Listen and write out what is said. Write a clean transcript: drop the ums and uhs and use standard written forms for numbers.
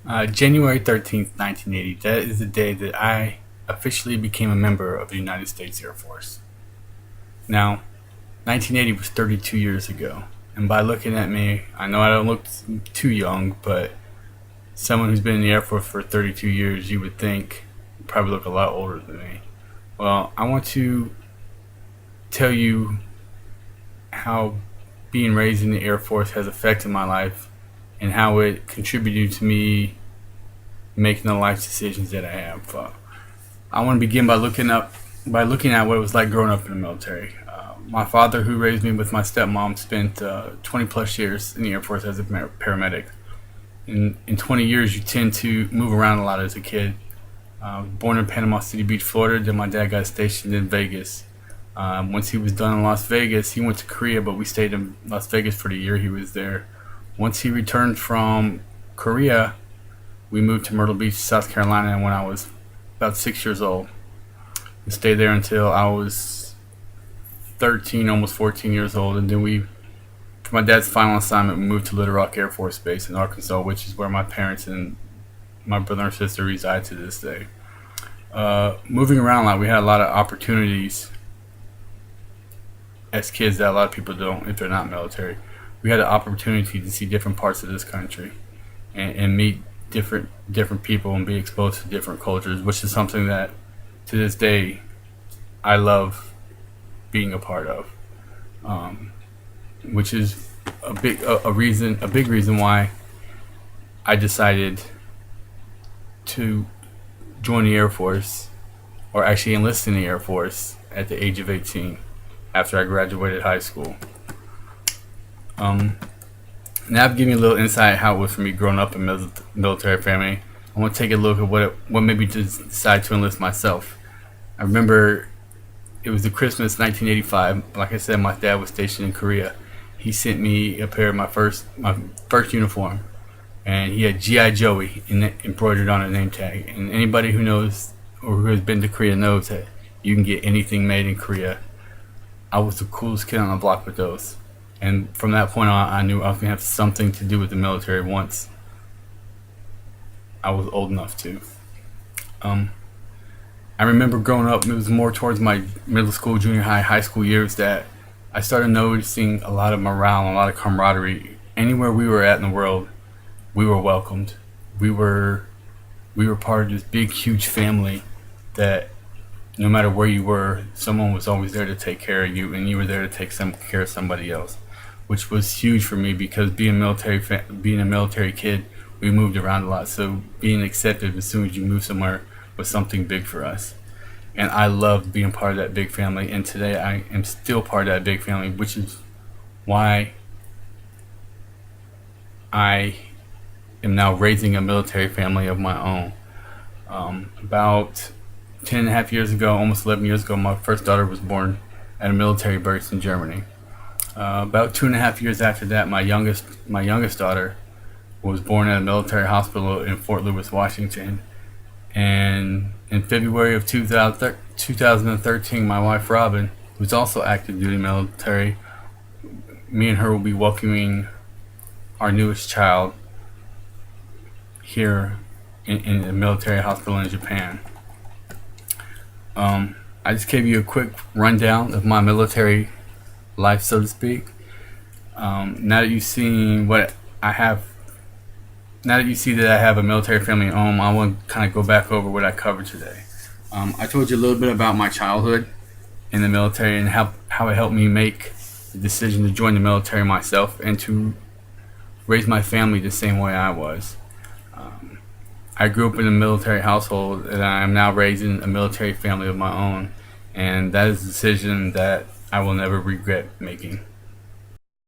January 13th, 1980. That is the day that I officially became a member of the United States Air Force. Now, 1980 was 32 years ago. And by looking at me, I know I don't look too young, but someone who's been in the Air Force for 32 years, you would think you probably look a lot older than me. Well, I want to tell you how being raised in the Air Force has affected my life and how it contributed to me making the life decisions that I have. I want to begin by looking at what it was like growing up in the military. My father, who raised me with my stepmom, spent 20 plus years in the Air Force as a paramedic. In 20 years, you tend to move around a lot as a kid. Born in Panama City Beach, Florida, then my dad got stationed in Vegas. Once he was done in Las Vegas, he went to Korea, but we stayed in Las Vegas for the year he was there. Once he returned from Korea, we moved to Myrtle Beach, South Carolina, when I was about 6 years old. We stayed there until I was 13, almost 14 years old, and then for my dad's final assignment, we moved to Little Rock Air Force Base in Arkansas, which is where my parents and my brother and sister reside to this day. Moving around a lot, we had a lot of opportunities as kids that a lot of people don't if they're not military. We had the opportunity to see different parts of this country and meet different people and be exposed to different cultures, which is something that to this day I love being a part of, which is a big reason why I decided to join the Air Force, or actually enlist in the Air Force at the age of 18 after I graduated high school. Now I've given you a little insight how it was for me growing up in a military family. I want to take a look at what made me decide to enlist myself. I remember it was the Christmas 1985. Like I said, my dad was stationed in Korea. He sent me a pair of my first uniform, and he had G.I. Joey embroidered on a name tag. And anybody who knows or who has been to Korea knows that you can get anything made in Korea. I was the coolest kid on the block with those. And from that point on, I knew I was going to have something to do with the military once I was old enough to. I remember growing up, it was more towards my middle school, junior high, high school years that I started noticing a lot of morale, a lot of camaraderie. Anywhere we were at in the world, we were welcomed. We were part of this big, huge family that no matter where you were, someone was always there to take care of you, and you were there to take care of somebody else, which was huge for me because being a military kid, we moved around a lot. So being accepted as soon as you move somewhere was something big for us. And I loved being part of that big family, and today I am still part of that big family, which is why I am now raising a military family of my own. About 10 and a half years ago, almost 11 years ago, my first daughter was born at a military base in Germany. About 2.5 years after that, my youngest daughter was born at a military hospital in Fort Lewis, Washington. And in February of 2013, my wife Robin, who's also active duty military, me and her will be welcoming our newest child here in a military hospital in Japan. I just gave you a quick rundown of my military life, so to speak. Now that you've seen what I have, now that you see that I have a military family at home, I want to kind of go back over what I covered today. I told you a little bit about my childhood in the military and how it helped me make the decision to join the military myself and to raise my family the same way I was. I grew up in a military household, and I am now raising a military family of my own, and that is a decision that I will never regret making.